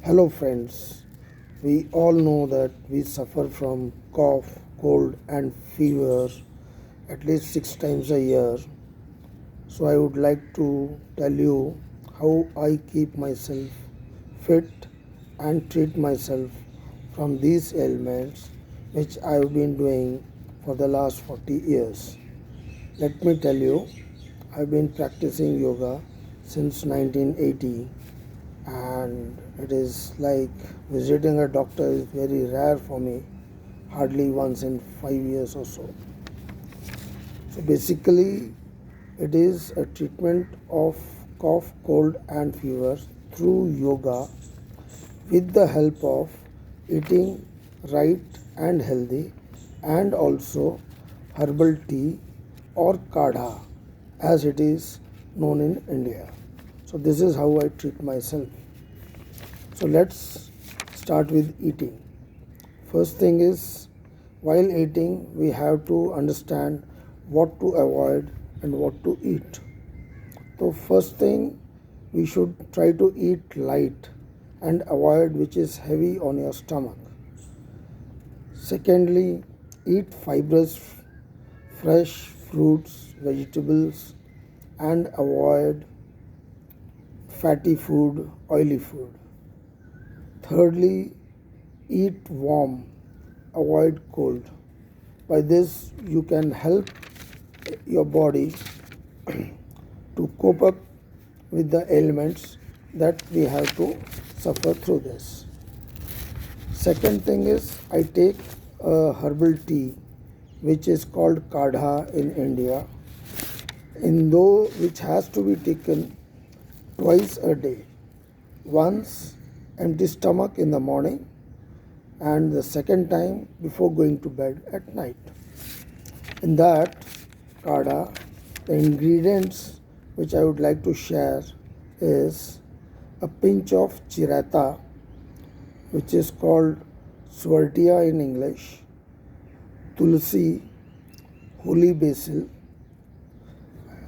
Hello, friends. We all know that we suffer from cough, cold, and fever at least 6 times a year. So, I would like to tell you how I keep myself fit and treat myself from these ailments which I have been doing for the last 40 years. Let me tell you, I've been practicing yoga since 1980, and it is like visiting a doctor is very rare for me, hardly once in 5 years or so. So basically, it is a treatment of cough, cold, and fever through yoga with the help of eating right and healthy, and also herbal tea or kadha as it is known in India. So this is how I treat myself. So let's start with eating. First thing is, while eating, we have to understand what to avoid and what to eat. So first thing, we should try to eat light and avoid which is heavy on your stomach. Secondly, eat fibrous, fresh fruits, vegetables, and avoid fatty food, oily food. Thirdly, eat warm, avoid cold. By this, you can help your body to cope up with the ailments that we have to suffer through this. Second thing is, I take a herbal tea which is called kadha in India, in though which has to be taken twice a day. Once empty stomach in the morning, and the second time before going to bed at night. In that kadha, the ingredients which I would like to share is a pinch of chirata, which is called swartia in English, tulsi, holy basil,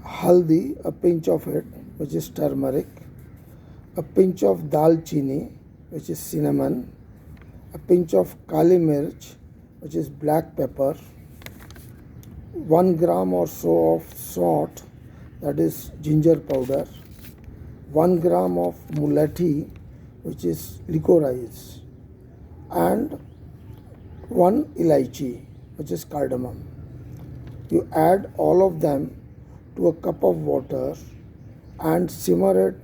haldi, a pinch of it, which is turmeric, a pinch of dalchini, which is cinnamon, a pinch of kali mirch, which is black pepper, 1 gram or so of salt, that is ginger powder, 1 gram of mulati, which is licorice, and 1 elaichi, which is cardamom. You add all of them to a cup of water and simmer it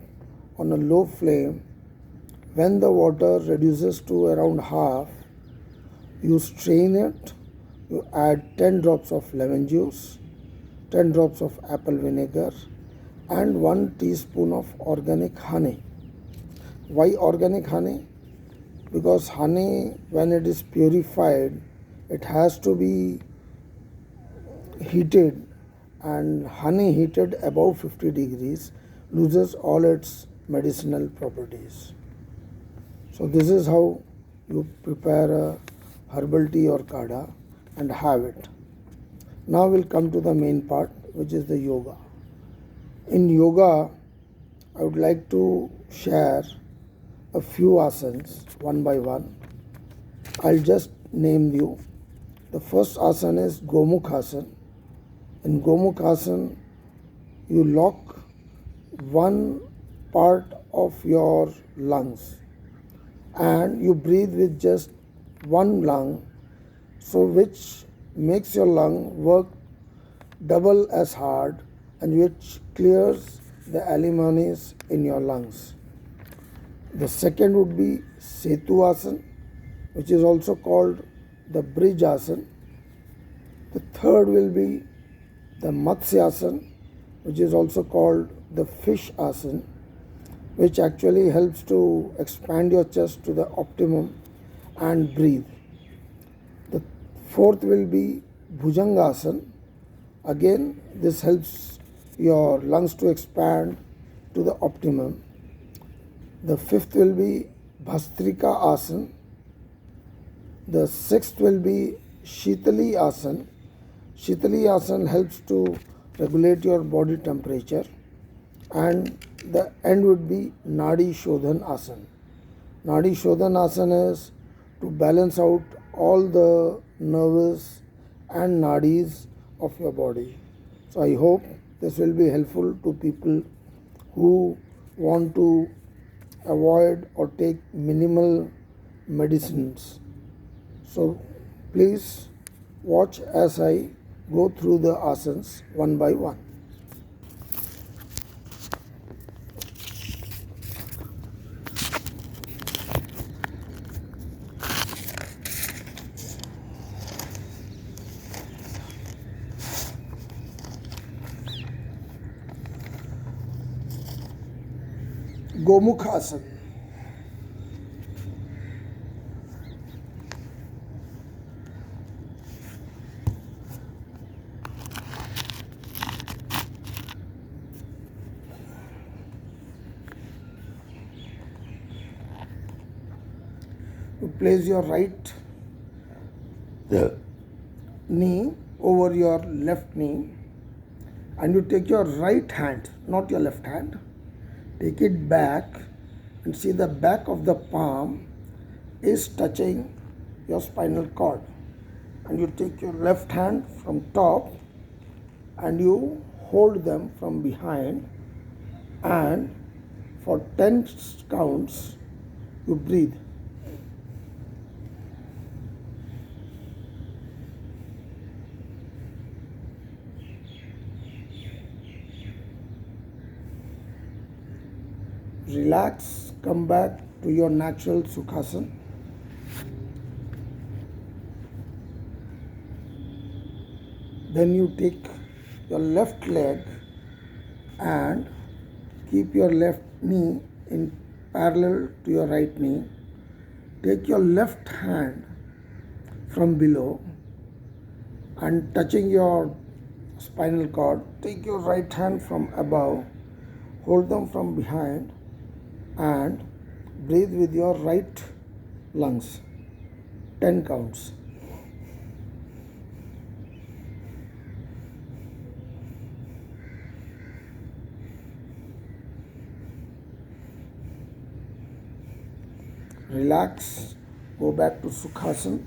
on a low flame. When the water reduces to around half, you strain it, you add 10 drops of lemon juice, 10 drops of apple vinegar, and 1 teaspoon of organic honey. Why organic honey? Because honey, when it is purified, it has to be heated, and honey heated above 50 degrees loses all its medicinal properties. So this is how you prepare a herbal tea or kadha and have it. Now we'll come to the main part, which is the yoga. In yoga, I would like to share a few asanas one by one. I'll just name you. The first asana is Gomukhasana. In Gomukhasana, you lock one part of your lungs and you breathe with just one lung, so which makes your lung work double as hard and which clears the alimonies in your lungs. The second would be Setu Asana, which is also called the Bridge Asana. The third will be the Matsya Asana, which is also called the Fish Asana, which actually helps to expand your chest to the optimum and breathe. The fourth will be Bhujangasana. Again, this helps your lungs to expand to the optimum. The fifth will be Bhastrika Asana. The sixth will be Shitali Asana. Shitali Asana helps to regulate your body temperature. And the end would be Nadi Shodhan Asana. Nadi Shodhanasana is to balance out all the nerves and nadis of your body. So I hope this will be helpful to people who want to avoid or take minimal medicines. So please watch as I go through the asanas one by one. Gomukhasana. You place your right knee over your left knee and you take your right hand, not your left hand, take it back and see the back of the palm is touching your spinal cord, and you take your left hand from top and you hold them from behind, and for 10 counts you breathe. Relax, come back to your natural Sukhasana. Then you take your left leg and keep your left knee in parallel to your right knee. Take your left hand from below and touching your spinal cord, take your right hand from above, hold them from behind and breathe with your right lungs. 10 counts. Relax, go back to Sukhasana.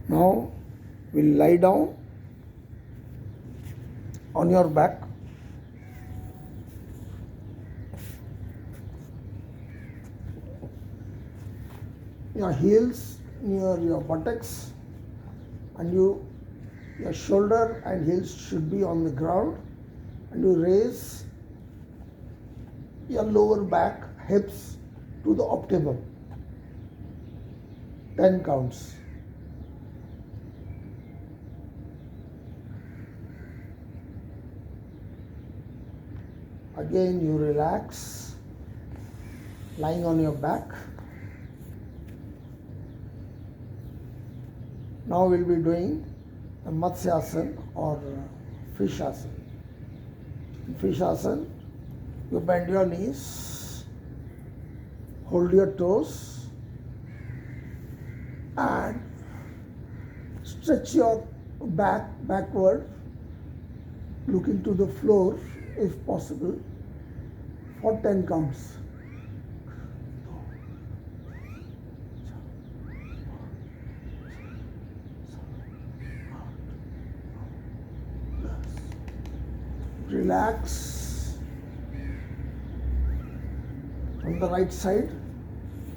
Now we'll lie down on your back. Your heels near your buttocks and your shoulder and heels should be on the ground, and you raise your lower back, hips to the optimum. 10 counts. Again you relax, lying on your back. Now we'll be doing the Matsyasana or fish asana. In fish asana, you bend your knees, hold your toes and stretch your back backward, looking to the floor if possible, for 10 counts. Relax. On the right side,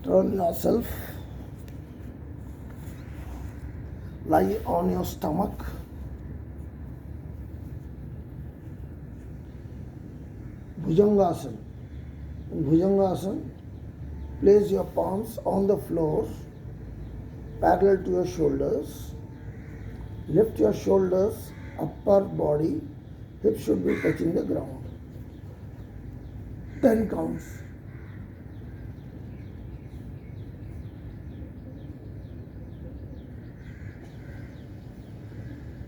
turn yourself. Lie on your stomach. Bhujangasana. In Bhujangasana, place your palms on the floor, parallel to your shoulders. Lift your shoulders, upper body, hips should be touching the ground. 10 counts.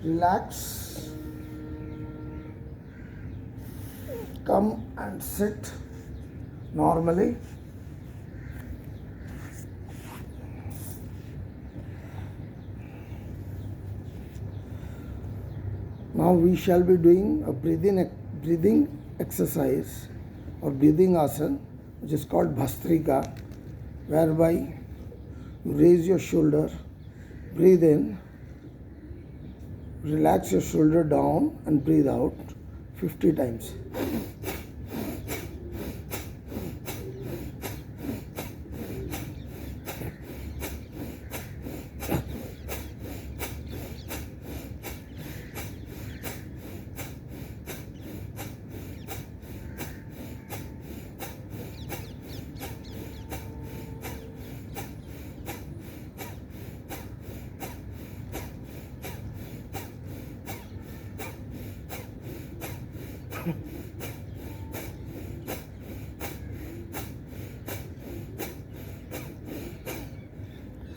Relax. Come and sit normally. Now we shall be doing a breathing exercise or breathing asana, which is called Bhastrika. whereby you raise your shoulder, breathe in, relax your shoulder down and breathe out 50 times.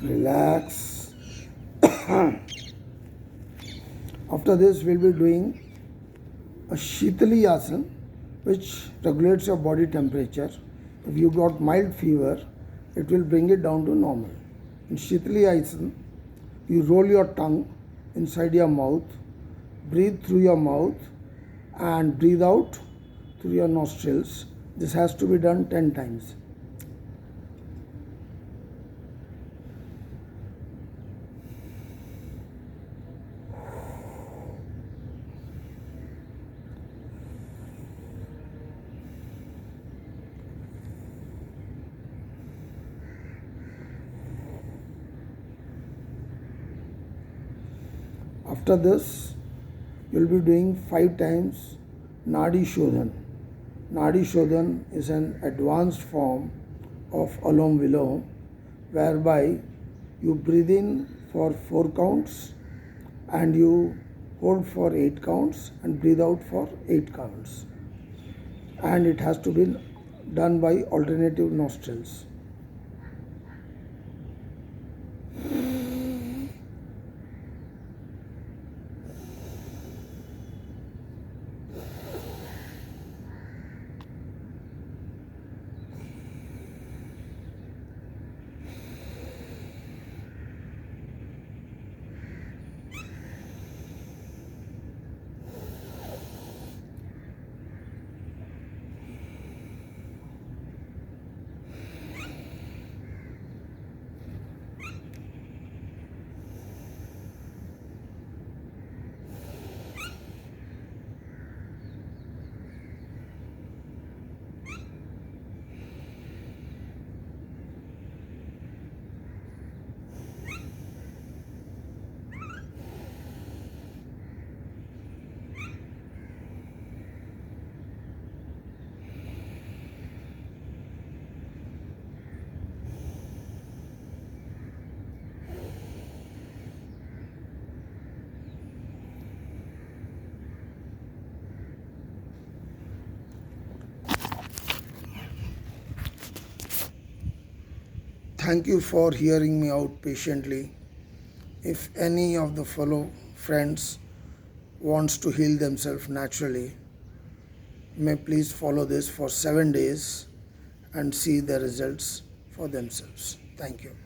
Relax. After this, we'll be doing a Shitali Asana, which regulates your body temperature. If you got mild fever, it will bring it down to normal. In Shitali Asana, you roll your tongue inside your mouth, breathe through your mouth, and breathe out through your nostrils. This has to be done 10 times. After this, you will be doing 5 times Nadi Shodhan. Nadi Shodhan is an advanced form of Alom Vilom, whereby you breathe in for 4 counts and you hold for 8 counts and breathe out for 8 counts. And it has to be done by alternative nostrils. Thank you for hearing me out patiently. If any of the fellow friends wants to heal themselves naturally, may please follow this for 7 days and see the results for themselves. Thank you.